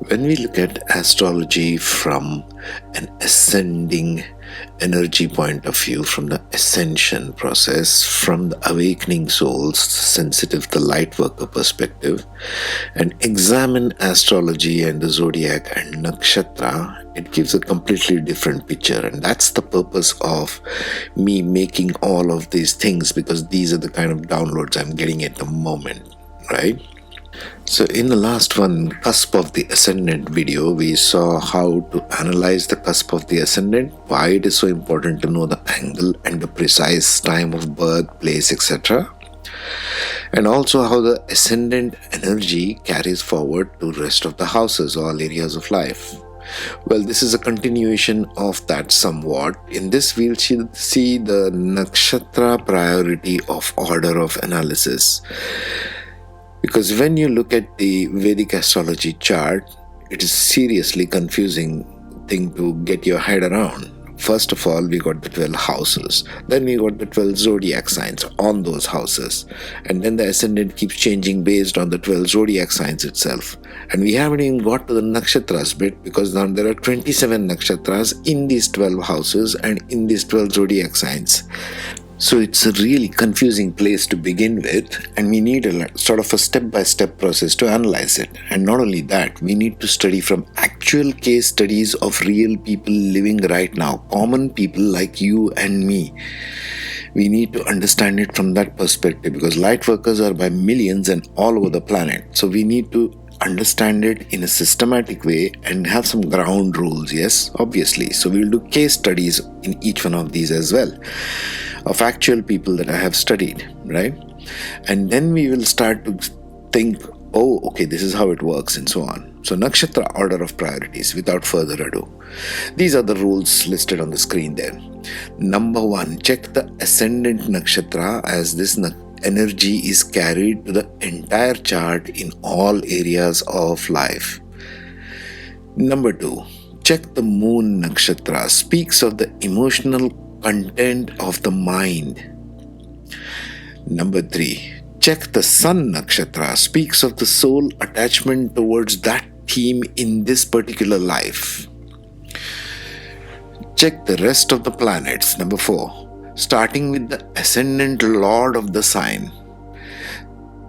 When we look at astrology from an ascending energy point of view, from the ascension process, from the awakening souls, sensitive to the light worker perspective, and examine astrology and the zodiac and nakshatra, it gives a completely different picture. And that's the purpose of me making all of these things, because these are the kind of downloads I'm getting at the moment, right? So in the last one, cusp of the ascendant video, we saw how to analyze the cusp of the ascendant, why it is so important to know the angle and the precise time of birth, place, etc. And also how the ascendant energy carries forward to rest of the houses, all areas of life. Well, this is a continuation of that somewhat. In this, we'll see the nakshatra priority of order of analysis. Because when you look at the Vedic astrology chart, it is seriously confusing thing to get your head around. First of all, we got the 12 houses. Then we got the 12 zodiac signs on those houses. And then the ascendant keeps changing based on the 12 zodiac signs itself. And we haven't even got to the nakshatras bit, because now there are 27 nakshatras in these 12 houses and in these 12 zodiac signs. So it's a really confusing place to begin with, and we need a sort of a step-by-step process to analyze it. And not only that, we need to study from actual case studies of real people living right now, common people like you and me. We need to understand it from that perspective, because light workers are by millions and all over the planet. So we need to understand it in a systematic way and have some ground rules, yes, obviously. So we'll do case studies in each one of these as well, of actual people that I have studied, right? And then we will start to think, oh, okay, this is how it works, and so on. So nakshatra order of priorities, without further ado. These are the rules listed on the screen there. Number 1, check the ascendant nakshatra, as this energy is carried to the entire chart in all areas of life. Number 2, check the Moon Nakshatra, speaks of the emotional content of the mind. Number 3, check the Sun Nakshatra, speaks of the soul attachment towards that theme in this particular life. Check the rest of the planets. Number 4, starting with the ascendant lord of the sign.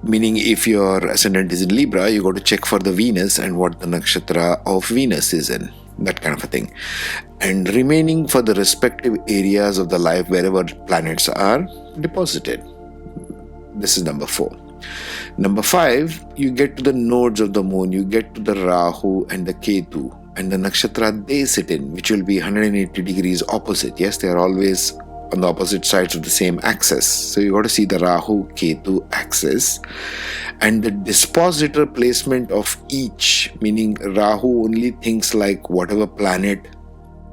Meaning, if your ascendant is in Libra, you got to check for the Venus and what the nakshatra of Venus is in. That kind of a thing. And remaining for the respective areas of the life wherever planets are deposited. This is number 4. Number 5, you get to the nodes of the moon. You get to the Rahu and the Ketu and the nakshatra they sit in, which will be 180 degrees opposite. Yes, they are always on the opposite sides of the same axis. So you got to see the Rahu Ketu axis and the dispositor placement of each, meaning Rahu only thinks like whatever planet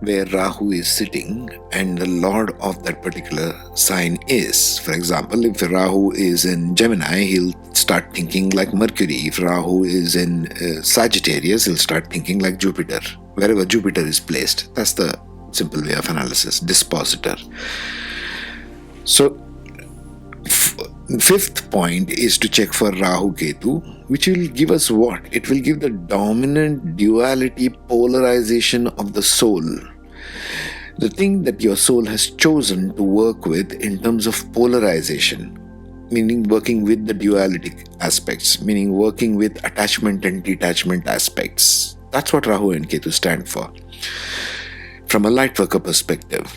where Rahu is sitting and the lord of that particular sign is. For example, if Rahu is in Gemini, he'll start thinking like Mercury. If Rahu is in Sagittarius, he'll start thinking like Jupiter, wherever Jupiter is placed. That's the simple way of analysis, dispositor. So, fifth point is to check for Rahu Ketu, which will give us what? It will give the dominant duality polarization of the soul. The thing that your soul has chosen to work with in terms of polarization, meaning working with the duality aspects, meaning working with attachment and detachment aspects. That's what Rahu and Ketu stand for, from a light worker perspective.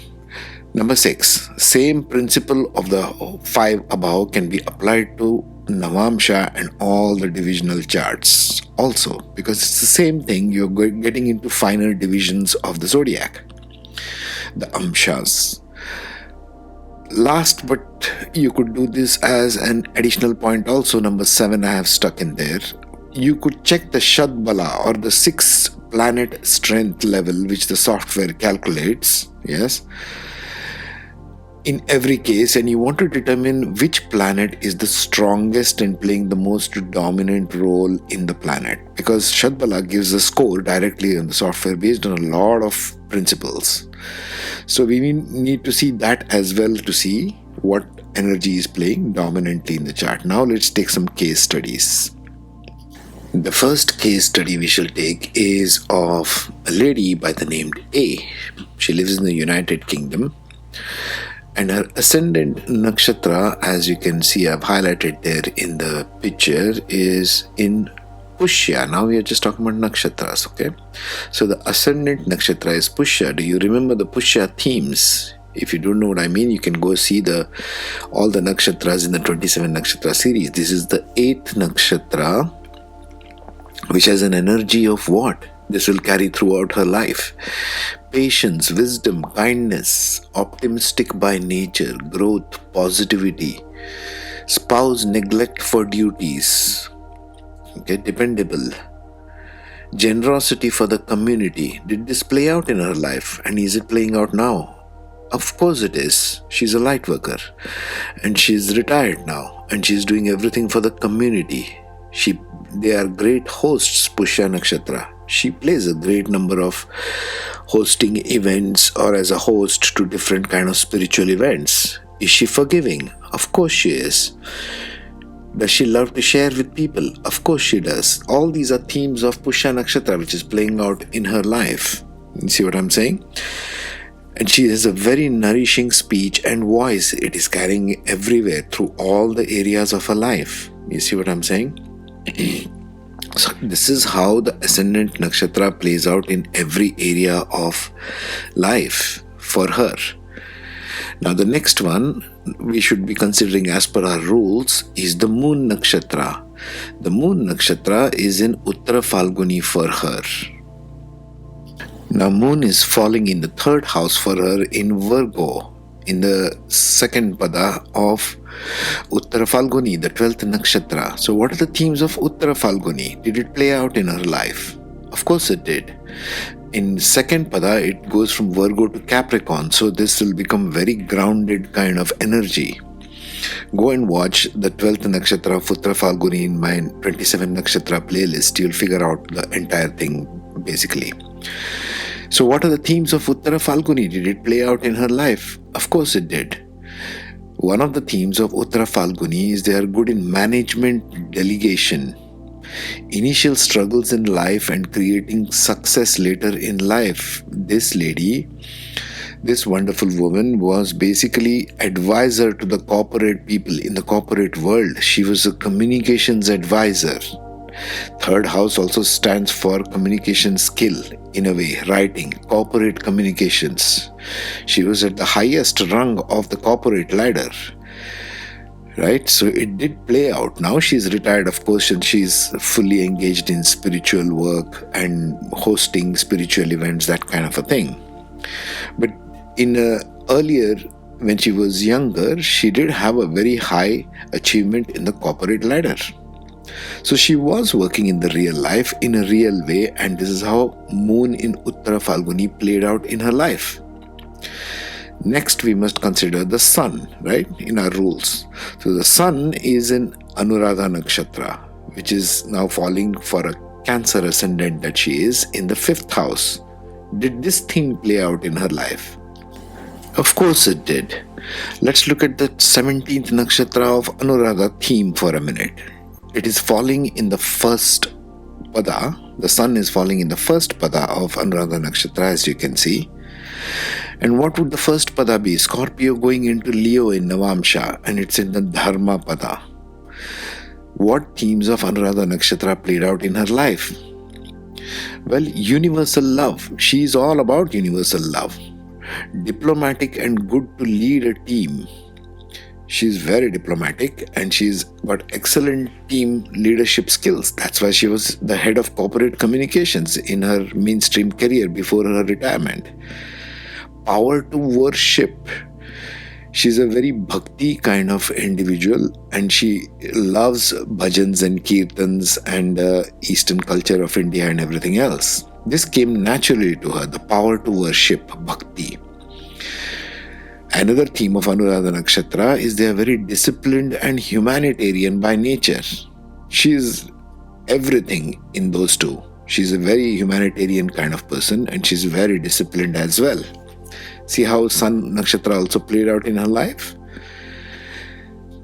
Number 6, same principle of the 5 above can be applied to Navamsha and all the divisional charts also, because it's the same thing. You're getting into finer divisions of the zodiac, the Amshas. Last, but you could do this as an additional point also, number 7 I have stuck in there. You could check the Shadbala, or the 6 planet strength level, which the software calculates, yes, in every case, and you want to determine which planet is the strongest and playing the most dominant role in the planet, because Shadbala gives a score directly on the software based on a lot of principles. So we need to see that as well to see what energy is playing dominantly in the chart. Now let's take some case studies. The first case study we shall take is of a lady by the name A. She lives in the United Kingdom, and her Ascendant Nakshatra, as you can see, I've highlighted there in the picture, is in Pushya. Now we are just talking about nakshatras, okay? So the Ascendant Nakshatra is Pushya. Do you remember the Pushya themes? If you don't know what I mean, you can go see all the nakshatras in the 27 nakshatra series. This is the 8th nakshatra, which has an energy of what? This will carry throughout her life. Patience, wisdom, kindness, optimistic by nature, growth, positivity, spouse neglect for duties, okay, dependable, generosity for the community. Did this play out in her life? And is it playing out now? Of course it is. She's a light worker and she's retired now and she's doing everything for the community. They are great hosts, Pushya Nakshatra. She plays a great number of hosting events or as a host to different kind of spiritual events. Is she forgiving? Of course she is. Does she love to share with people? Of course she does. All these are themes of Pushya Nakshatra which is playing out in her life. You see what I'm saying? And she has a very nourishing speech and voice. It is carrying everywhere through all the areas of her life. You see what I'm saying? So this is how the Ascendant Nakshatra plays out in every area of life for her. Now the next one we should be considering as per our rules is the Moon Nakshatra. The Moon Nakshatra is in Uttara Falguni for her. Now Moon is falling in the 3rd house for her in Virgo, in the 2nd pada of Uttara Falguni, the 12th nakshatra. So what are the themes of Uttara Falguni? Did it play out in her life? Of course it did. In 2nd pada, it goes from Virgo to Capricorn. So this will become very grounded kind of energy. Go and watch the 12th nakshatra of Uttara Falguni in my 27 nakshatra playlist. You'll figure out the entire thing basically. So what are the themes of Uttara Falguni? Did it play out in her life? Of course it did. One of the themes of Uttara Falguni is they are good in management, delegation, initial struggles in life and creating success later in life. This lady, this wonderful woman, was basically advisor to the corporate people in the corporate world. She was a communications advisor. 3rd house also stands for communication skill, in a way, writing, corporate communications. She was at the highest rung of the corporate ladder, right? So it did play out. Now she's retired, of course, and she's fully engaged in spiritual work and hosting spiritual events, that kind of a thing. But earlier, when she was younger, she did have a very high achievement in the corporate ladder. So she was working in the real life in a real way, and this is how Moon in Uttara Falguni played out in her life. Next, we must consider the Sun, right, in our rules. So the Sun is in Anuradha Nakshatra, which is now falling for a Cancer ascendant that she is in the 5th house. Did this theme play out in her life? Of course it did. Let's look at the 17th Nakshatra of Anuradha theme for a minute. It is falling in the 1st pada. The Sun is falling in the 1st pada of Anuradha Nakshatra, as you can see. And what would the 1st pada be? Scorpio going into Leo in Navamsha, and it's in the Dharma pada. What themes of Anuradha Nakshatra played out in her life? Well, universal love. She is all about universal love. Diplomatic and good to lead a team. She's very diplomatic and she's got excellent team leadership skills. That's why she was the head of corporate communications in her mainstream career before her retirement. Power to worship. She's a very bhakti kind of individual and she loves bhajans and kirtans and Eastern culture of India and everything else. This came naturally to her, the power to worship, bhakti. Another theme of Anuradha Nakshatra is they are very disciplined and humanitarian by nature. She is everything in those two. She's a very humanitarian kind of person and she's very disciplined as well. See how Sun Nakshatra also played out in her life?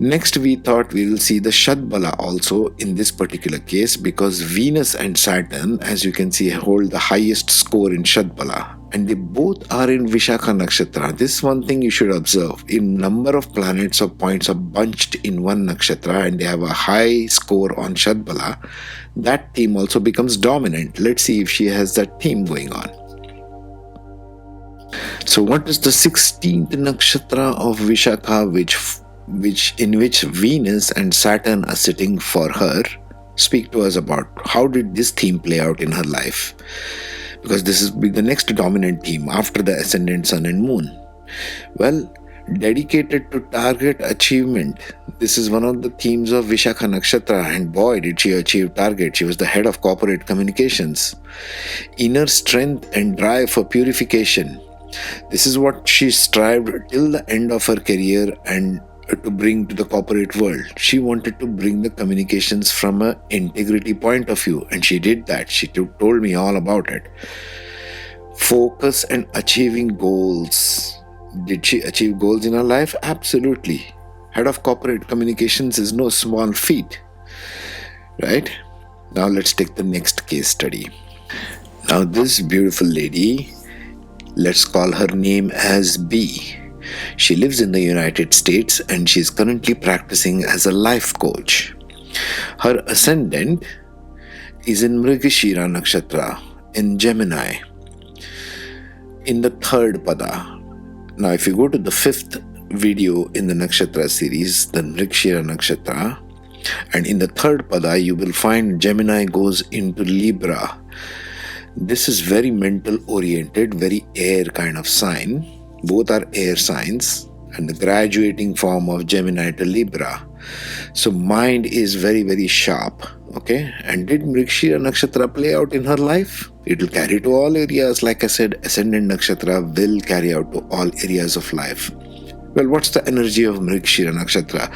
Next, we thought we will see the Shadbala also in this particular case, because Venus and Saturn, as you can see, hold the highest score in Shadbala, and they both are in Vishakha Nakshatra. This one thing you should observe: in number of planets or points are bunched in one nakshatra and they have a high score on Shadbala, that theme also becomes dominant. Let's see if she has that theme going on. So what is the 16th nakshatra of Vishakha, in which Venus and Saturn are sitting for her? Speak to us about how did this theme play out in her life, because this is the next dominant theme after the ascendant Sun and Moon. Well, dedicated to target achievement. This is one of the themes of Vishakha Nakshatra, and boy did she achieve target. She was the head of corporate communications. Inner strength and drive for purification. This is what she strived till the end of her career and to bring to the corporate world. She wanted to bring the communications from an integrity point of view, and she did that. She told me all about it. Focus and achieving goals. Did she achieve goals in her life? Absolutely. Head of corporate communications is no small feat, right? Now let's take the next case study. Now this beautiful lady, let's call her name as B. She lives in the United States and she is currently practicing as a life coach. Her ascendant is in Mrigashira Nakshatra in Gemini, in the third pada. Now if you go to the 5th video in the Nakshatra series, the Mrigashira Nakshatra, and in the third pada you will find Gemini goes into Libra. This is very mental oriented, very air kind of sign. Both are air signs and the graduating form of Gemini to Libra. So mind is very, very sharp. Okay. And did Mrigashira Nakshatra play out in her life? It will carry to all areas. Like I said, Ascendant Nakshatra will carry out to all areas of life. Well, what's the energy of Mrigashira Nakshatra?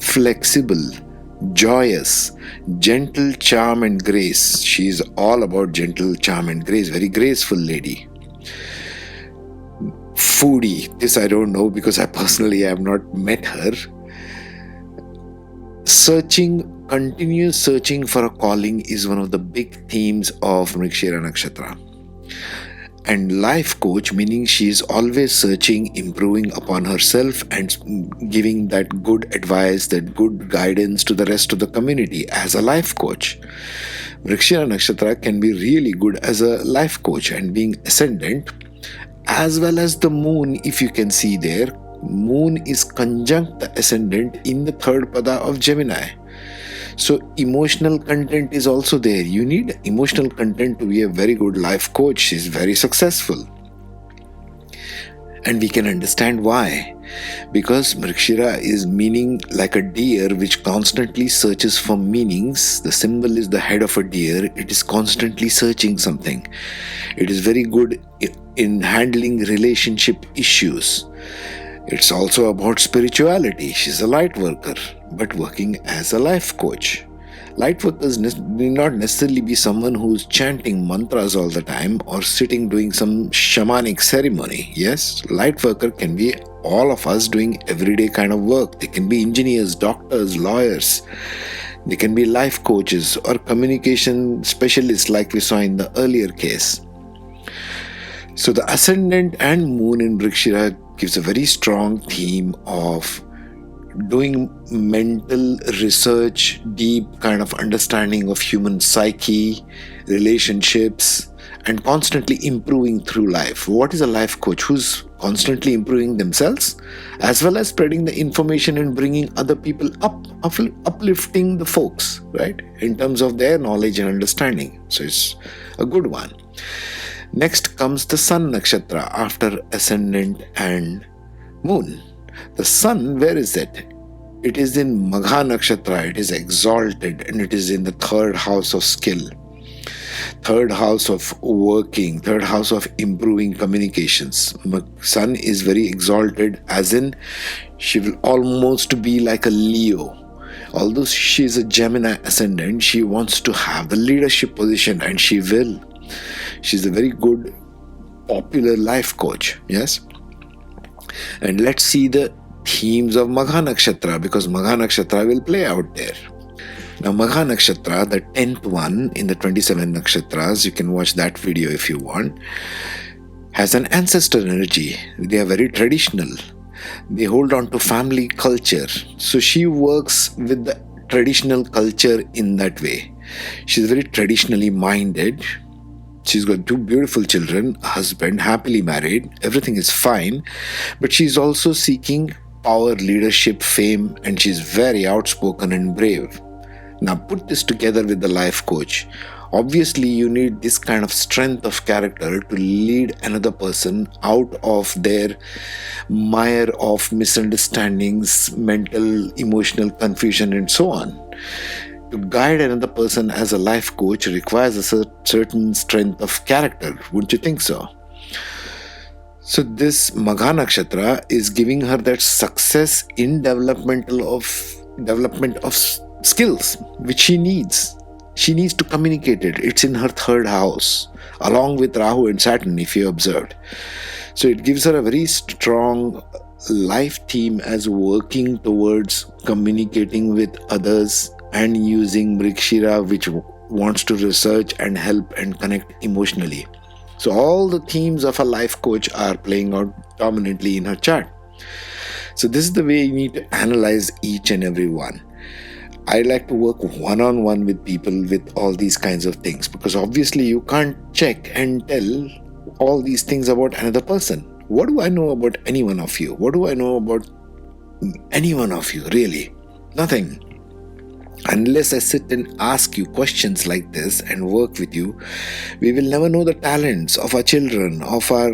Flexible, joyous, gentle charm and grace. She is all about gentle charm and grace. Very graceful lady. Foodie. This I don't know because I personally have not met her. Continuous searching for a calling is one of the big themes of Mrigashira Nakshatra. And life coach, meaning she is always searching, improving upon herself and giving that good advice, that good guidance to the rest of the community as a life coach. Mrigashira Nakshatra can be really good as a life coach, and being ascendant as well as the moon, if you can see there, moon is conjunct the ascendant in the third pada of Gemini. So emotional content is also there. You need emotional content to be a very good life coach. She's very successful. And we can understand why. Because Mrigashira is meaning like a deer which constantly searches for meanings. The symbol is the head of a deer. It is constantly searching something. It is very good in handling relationship issues. It's also about spirituality. She's a light worker, but working as a life coach. Light workers need not necessarily be someone who's chanting mantras all the time or sitting doing some shamanic ceremony. Yes, light worker can be all of us doing everyday kind of work. They can be engineers, doctors, lawyers. They can be life coaches or communication specialists like we saw in the earlier case. So the ascendant and moon in Mrigashira gives a very strong theme of doing mental research, deep kind of understanding of human psyche, relationships, and constantly improving through life. What is a life coach? Who's constantly improving themselves as well as spreading the information and bringing other people up, uplifting the folks, right, in terms of their knowledge and understanding. So it's a good one. Next comes the Sun Nakshatra after Ascendant and Moon. The Sun, where is it? It is in Magha Nakshatra. It is exalted and it is in the third house of skill, third house of working, third house of improving communications. Sun is very exalted, as in she will almost be like a Leo. Although she is a Gemini ascendant, she wants to have the leadership position and she will. She's a very good, popular life coach. Yes. And let's see the themes of Magha Nakshatra, because Magha Nakshatra will play out there. Now, Magha Nakshatra, the 10th one in the 27 nakshatras, you can watch that video if you want, has an ancestor energy. They are very traditional. They hold on to family culture. So she works with the traditional culture in that way. She's very traditionally minded. She's got 2 beautiful children, a husband, happily married. Everything is fine. But she's also seeking power, leadership, fame, and she's very outspoken and brave. Now put this together with the life coach. Obviously, you need this kind of strength of character to lead another person out of their mire of misunderstandings, mental, emotional confusion, and so on. To guide another person as a life coach requires a certain strength of character. Wouldn't you think so? So this Magha Nakshatra is giving her that success in development of skills which she needs. She needs to communicate it. It's in her 3rd house, along with Rahu and Saturn, if you observed. So it gives her a very strong life theme as working towards communicating with others and using Mrigshira, which wants to research and help and connect emotionally. So all the themes of a life coach are playing out dominantly in her chart. So this is the way you need to analyze each and every one. I like to work one-on-one with people with all these kinds of things, because obviously you can't check and tell all these things about another person. What do I know about any one of you? What do I know about any one of you, really? Nothing. Unless I sit and ask you questions like this and work with you, we will never know the talents of our children, of our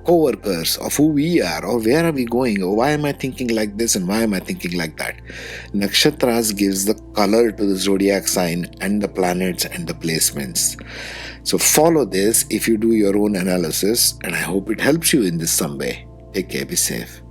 co-workers, of who we are, or where are we going, or why am I thinking like this and why am I thinking like that. Nakshatras gives the color to the zodiac sign and the planets and the placements. So follow this if you do your own analysis, and I hope it helps you in this some way. Take care, be safe.